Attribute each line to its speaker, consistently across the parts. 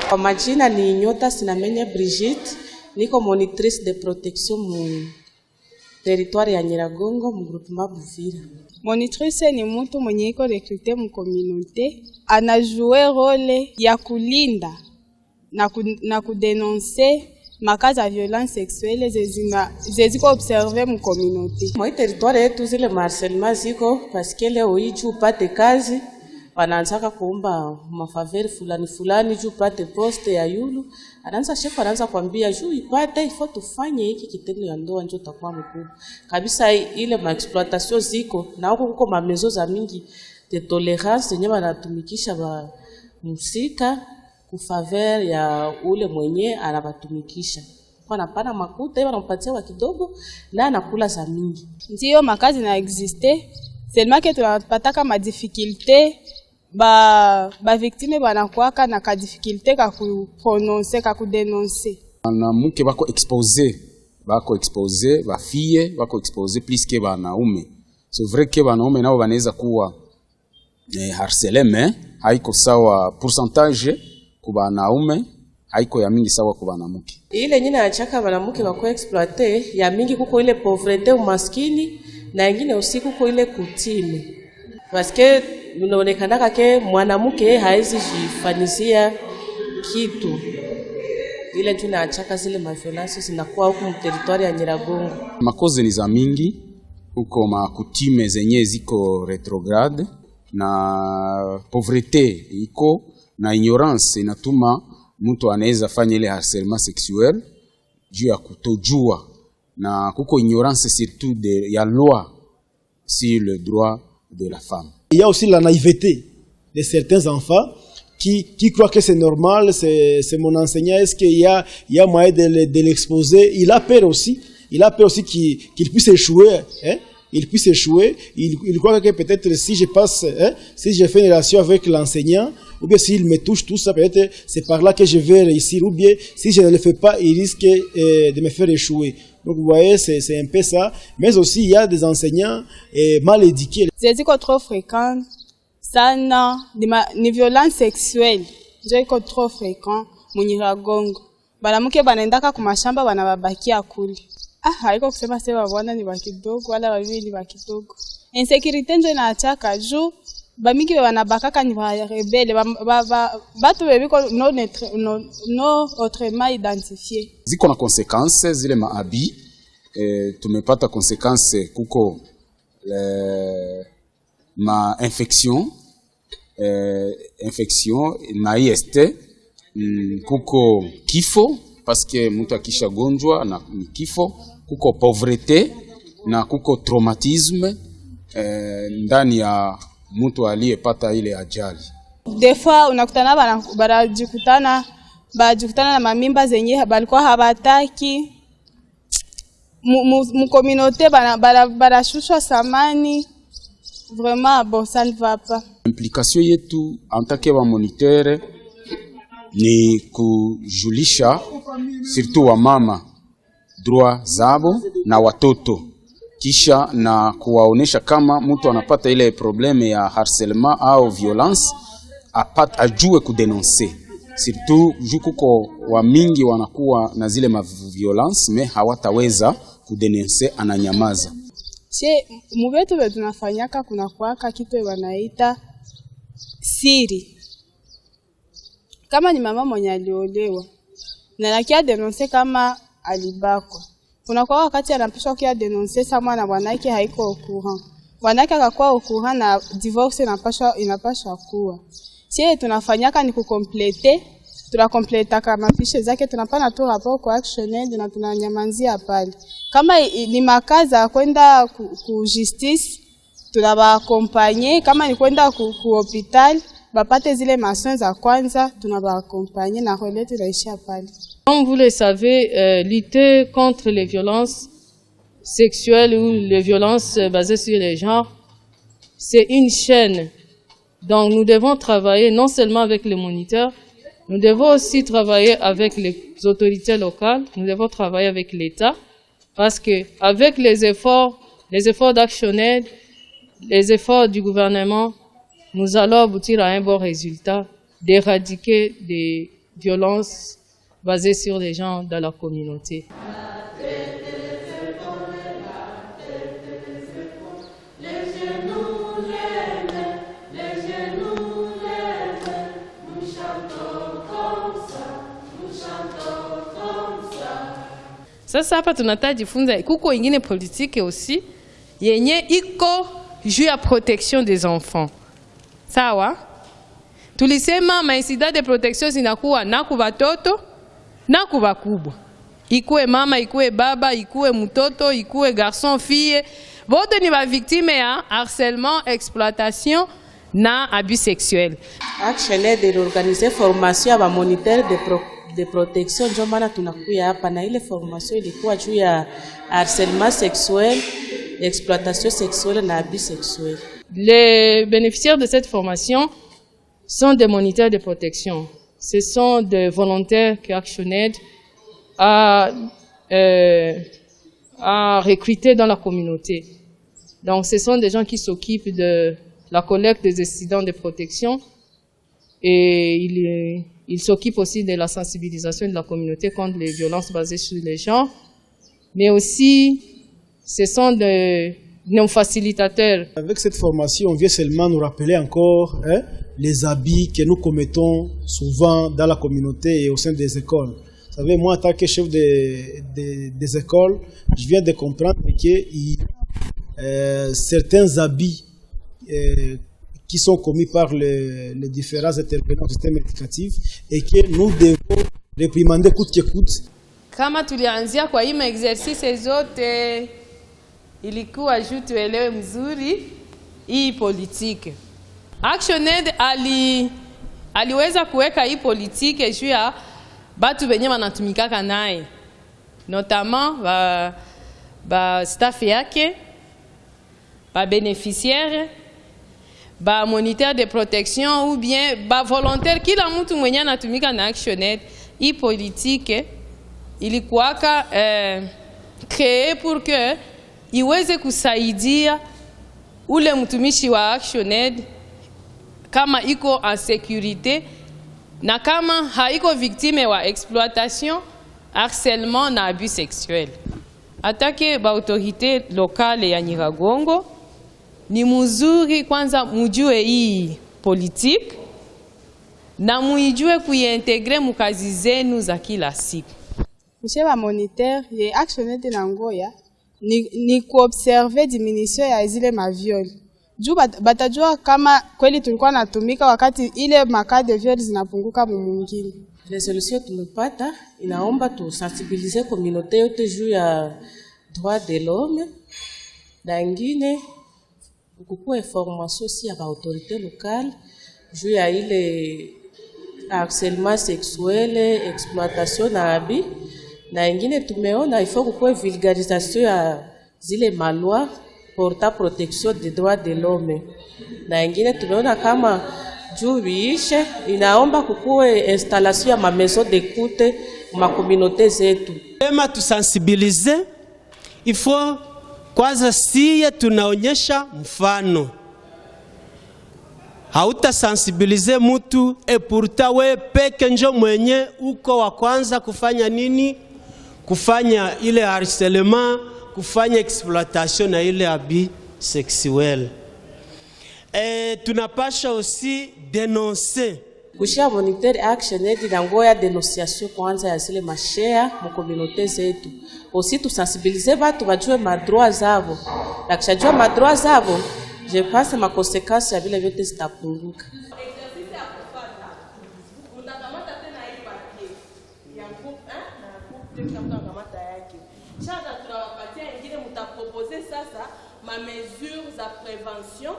Speaker 1: Kwa majina ni Nyota Sinamenye Brigitte, niko monitrice de protection mu territoire ya Nyiragongo mu groupement Buvira.
Speaker 2: Monitrice ni mtu mwenye iko recruté mu communauté, anajouer role ya kulinda na kudenoncer makazi ya violence sexuelle zeziko observer mu communauté.
Speaker 1: Moi territoire yetu zile harcèlement ziko parce que leo hii upate kazi wanaanza kuomba mafaveri fulani juu upate poste ya yulu. Chef anaanza kuambia juu ipate ifo tufanye hiki kitendo ya ndoa njoo takuwa mkubwa. Kabisa ile ma exploitation ziko na huko kuko mamezo za mingi de tolerance yenyewe wanatumikisha ba musika kufaveur ya ule mwenye anabatumikisha. Kwa napana makuta hiyo wanampatia wa kidogo na anakula za mingi.
Speaker 2: Ndio makazi na existe. Seulement que tunapata kama difficulté ba victime banakuaka na ka difficulté ka ku prononcer ka ku dénoncer.
Speaker 3: Na mke bako expose ba fille bako expose plus que banaume. C'est vrai que banaume nao banaweza kuwa harceler mais haiko sawa pourcentage ku banaume haiko ya mingi sawa ku banamuke.
Speaker 1: Ile nyingine achaka banamuke bako exploiter ya mingi kuko ile pauvreté umaskini na ingine usiku kwa ile kutime. Parce que unaonekana ke mwanamke haezi jifanyisia kitu. Ile tunachaka zile violence zinakuwa huko territoire ya Nyiragongo.
Speaker 3: Makoze ni za mingi huko makutime zenye ziko retrograde na pauvreté iko na ignorance inatuma mtu anaweza fanya ile harcèlement sexuel juu ya kutojua na kuko ignorance surtout ya loi sur le droit de la femme.
Speaker 4: Il y a aussi la naïveté de certains enfants qui croient que c'est normal, c'est mon enseignant, est-ce qu'il y a moyen de l'exposer. Il a peur aussi qu'il puisse échouer, hein? Il puisse échouer, il croit que peut-être si je passe, hein, si je fais une relation avec l'enseignant, ou bien s'il me touche tout ça, peut-être c'est par là que je vais réussir, ou bien si je ne le fais pas, il risque de me faire échouer. Donc vous voyez, c'est un peu ça. Mais aussi, il y a des enseignants mal éduqués.
Speaker 2: C'est trop fréquent, ça ni violence sexuelle. C'est trop fréquent, Nyiragongo. Banamuke banaendaka kumashamba banababakia kule. Haiko kusema sema bwana ni bakidogo wala babibi ni bakidogo. Insécurité ndio inaachaka juu bamingi banabakaka ni ba rebelle batu bebiko no autrement identifié.
Speaker 3: Ziko na conséquences zile maabi tumepata conséquences kuko ma infection na IST kuko kifo parce que mtu akisha gonjwa na kifo, kuko pauvreté na kuko traumatisme ndani ya mtu aliyepata ile ajali.
Speaker 2: Des fois unakutana barajikutana na mamimba zenye balikuwa habataki mu communauté barashushwa samani. Vraiment bon, ça ne va pas.
Speaker 3: Implication yetu en tant que moniteur ni kujulisha surtout wa mama droit zabo na watoto, kisha na kuwaonesha kama mtu anapata ile probleme ya harcèlement au violence ajue kudenoncer. Surtout jukuko wa mingi wanakuwa na zile ma violence mais hawataweza kudenoncer, ananyamaza.
Speaker 2: Mubetu betu tunafanyaka kuna kuaka kitu wanaita siri. Kama ni mama mwenye aliolewa na nakia denoncer kama alibakwa, kuna kwa wakati anapaswa kia denoncer sama na bwanake haiko au courant. Bwanake akakuwa au courant na divorce inapaswa kuwa. Tunafanyaka ni kukomplete, tunakompleta kama fiche zake, tunapana tu rapport kwa actionnel na tunanyamanzia pale. Kama ni makaza kwenda ku justice, tunabaakompanye. Kama ni kwenda ku hospital, bapate zile masoins za kwanza, tunabaakompanye na relais tunaishia pale.
Speaker 5: Comme vous le savez, lutter contre les violences sexuelles ou les violences basées sur les genres, c'est une chaîne. Donc nous devons travailler non seulement avec les moniteurs, nous devons aussi travailler avec les autorités locales, nous devons travailler avec l'État, parce que avec les efforts d'actionnel, les efforts du gouvernement, nous allons aboutir à un bon résultat d'éradiquer violences basées sur les genres dans la communauté. Sasa hapa tunatajifunza kuko ingine politique aussi yenye iko juu ya protection des enfants. Sawa? Tulisema mainsida de protection zinakuwa na kwa watoto na kwa wakubwa. Ikuwe mama, ikuwe baba, ikuwe mtoto, ikuwe garçon, fille, wote ni ba victime ya harcèlement, exploitation na abus sexuel.
Speaker 1: Action de organiser formation ya ba moniteur de protection ndio maana tunakuya hapa, na ile formation ilikuwa juu ya harcèlement sexuel, exploitation sexuelle na abus sexuel.
Speaker 5: Les bénéficiaires de cette formation sont des moniteurs de protection. Ce sont des volontaires que ActionAid a recrutés dans la communauté. Donc ce sont des gens qui s'occupent de la collecte des incidents de protection et ils s'occupent aussi de la sensibilisation de la communauté contre les violences basées sur les genres. Mais aussi, ce sont nos facilitateurs.
Speaker 4: Avec cette formation, on vient seulement nous rappeler encore les abus que nous commettons souvent dans la communauté et au sein des écoles. Vous savez, moi, en tant que chef des écoles, je viens de comprendre qu'il y a certains abus qui sont commis par les différents intervenants du système éducatif et que nous devons réprimander coûte que coûte.
Speaker 5: Kama tulianzia kwa hii exercice zote ilikuwa juu tuelewe mzuri hii politike. ActionAid aliweza kuweka hii politike juu ya batu benye wanatumikaka naye, notamment ba staff yake, ba bénéficiaire, ba moniteur de protection ou bien ba volontaire. Kila mtu mwenye anatumika na ActionAid, hii politike ilikuwaka créé pour que iweze kusaidia ule mtumishi wa ActionAid kama iko en sécurité na kama haiko victime wa exploitation, harcèlement na abus sexuel. Atake ba autorité locale ya Nyiragongo ni muzuri kwanza mujue hii politique na muijue kuiintegre mukazi zenu za kila siku.
Speaker 2: Monsieur wa moniteur ye ActionAid na Ngoya ni kuobserve diminution ya zile maviol. Juu batajua kama kweli tulikuwa natumika wakati ile maka de viol zinapunguka mwingine.
Speaker 1: Resolution tumepata inaomba tu sensibiliser communauté yote juu ya droit de l'homme, na ingine kukuwa information si ya ba autorité locale juu ya ile harcèlement sexuel, exploitation na abus. Na ingine tumeona il faut kukuwe vulgarisation ya zile malwa porta protection des droits de l'homme. Na ingine tumeona kama juu biishe inaomba kukuwe installation ya ma maison d'écoute ma communauté zetu.
Speaker 6: Ema tusensibilize, il faut kwanza siye tunaonyesha mfano. Hauta sensibilize mutu pourtant we peke njo mwenye uko wa kwanza kufanya nini? Kufanya ile harcèlement, kufanya exploitation na ile abus sexuel. Tunapasha aussi dénoncer.
Speaker 1: Kushia moniteur ActionAid na Ngoya dénonciation kwanza ya zile mashare mu communauté zetu. Aussi tusensibilize batu bajue madroit zabo. Na kishajua madroit zabo, je pense ma conséquence ya vile vyote zitapunguka.
Speaker 7: Chaka tunawapatia ingine mutapropose sasa ma mesures za prévention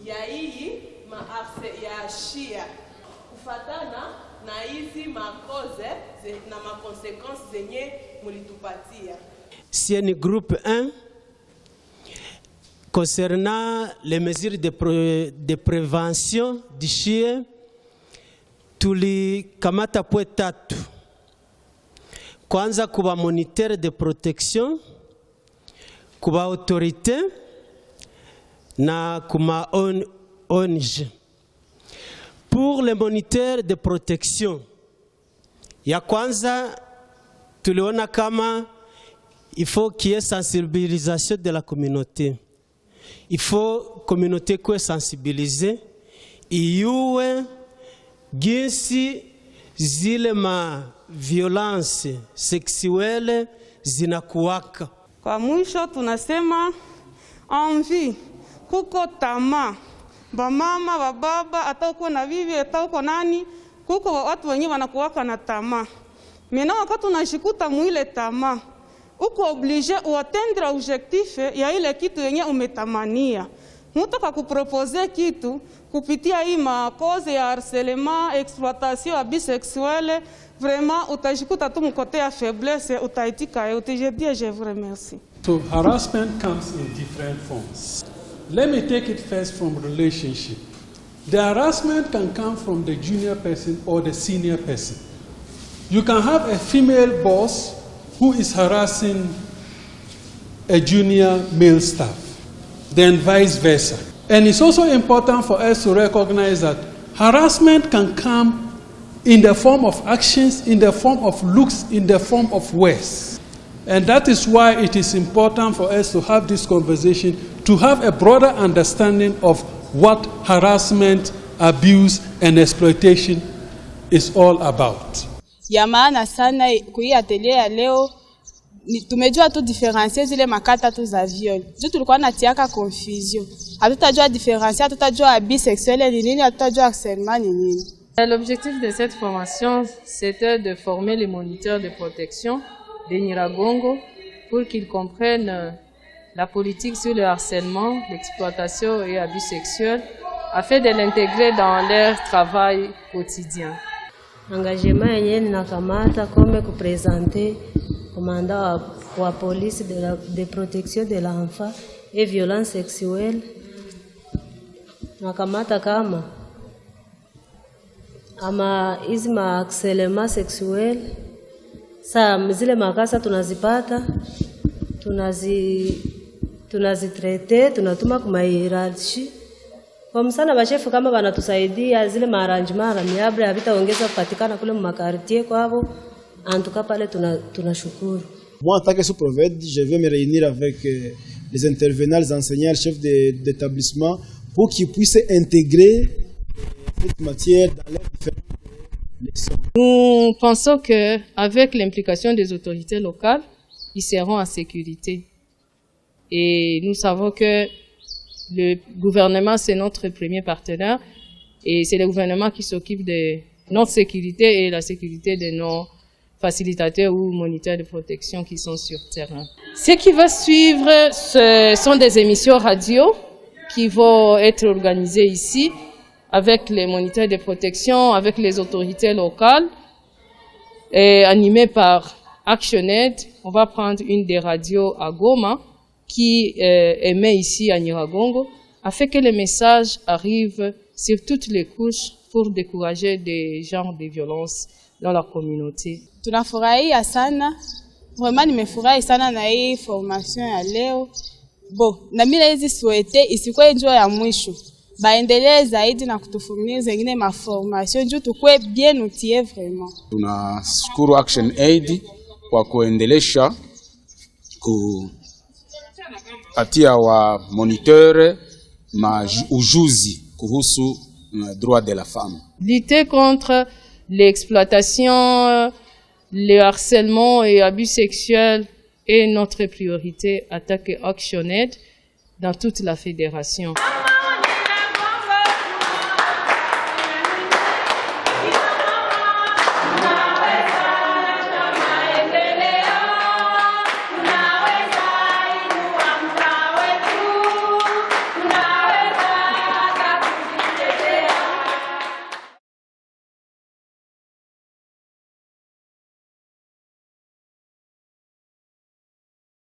Speaker 7: ya hii ya shia kufatana na hizi ma cause na ma conséquences zenye mulitupatia.
Speaker 6: C'est une groupe 1 concernant les mesures de prévention du shia tulikamata pwe tatu. Kwanza kuba moniteur de protection, kuba autorité na kuma ONG. Pour les moniteurs de protection, Ya kwanza tuliona kama il faut qu'il y ait sensibilisation de la communauté. Il faut communauté kuwe sensibiliser, iyue jinsi zile ma violence sexuelle zinakuwaka.
Speaker 8: Kwa mwisho tunasema envie, kuko tamaa, bamama bababa, hata uko na bibi, hata uko nani, kuko watu wenyewe wanakuwaka na tamaa. Mena wakati unashikuta mwile tamaa, uko oblige uatendre objectif ya ile kitu yenye umetamania. Mtu kakupropose kitu kupitia hii makoze ya harcèlement, exploitation, abus sexuel, vraiment utajikuta tu mkote ya faiblesse, utaitika yote. Je vous remercie.
Speaker 9: So harassment comes in different forms. Let me take it first from relationship. The harassment can come from the junior person or the senior person. You can have a female boss who is harassing a junior male staff, then vice versa. And it's also important for us to recognize that harassment can come in the form of actions, in the form of looks, in the form of words. And that is why it is important for us to have this conversation, to have a broader understanding of what harassment, abuse, and exploitation is all about.
Speaker 2: Ya maana sana kui atelier ya leo tumejua tu diferencier zile makata tu za viol. Juu tulikuwa natiaka confusion. Hatutajua différencier, hatutajua abus sexuel ni nini, hatutajua harcèlement ni nini.
Speaker 5: L'objectif de cette formation, c'était de former les moniteurs de protection de Nyiragongo pour qu'ils comprennent la politique sur le harcèlement, l'exploitation et abus sexuels afin de l'intégrer dans leur travail quotidien.
Speaker 10: Engagement yenye ninakamata kome kupresenter commandant wa police de protection de l'enfant et violence sexuelle. Nakamata kama ama hizi harcèlement sexuel sa zile makasa tunazipata, tunazitrete, tunatuma kuma hierarchy. Kwa msana bashefu kama wanatusaidia zile maarrangement amiable habitaongeza kupatikana kule makartie kwao, antuka pale tunashukuru.
Speaker 4: Moi, en tant que sous-prophète, je vais me réunir avec les intervenants, les enseignants, les chefs d'établissement pour qu'ils puissent intégrer cette matière dans leurs différentes leçons.
Speaker 5: Nous pensons qu'avec l'implication des autorités locales, ils seront en sécurité. Et nous savons que le gouvernement, c'est notre premier partenaire et c'est le gouvernement qui s'occupe de notre sécurité et la sécurité de nos facilitateurs ou moniteurs de protection qui sont sur terrain. Ce qui va suivre, ce sont des émissions radio qui vont être organisées ici avec les moniteurs de protection, avec les autorités locales et animées par ActionAid. On va prendre une des radios à Goma qui émet ici à Nyiragongo, afin que les messages arrivent sur toutes les couches pour décourager des genres de violences dans la communauté.
Speaker 2: Tunafurahia sana, vraiment nimefurahi sana na hii formation ya leo. Na mimi hizi souhaite isikuwe njoo ya mwisho. Baendelee zaidi na kutufumia zingine ma formation njoo tukue bien outillé vraiment.
Speaker 3: Tunashukuru ActionAid kwa kuendelesha kupatia wa moniteur ujuzi kuhusu droit de la femme.
Speaker 5: Lutter contre l'exploitation, le harcèlement et abus sexuels est notre priorité, attaque ActionAid dans toute la fédération.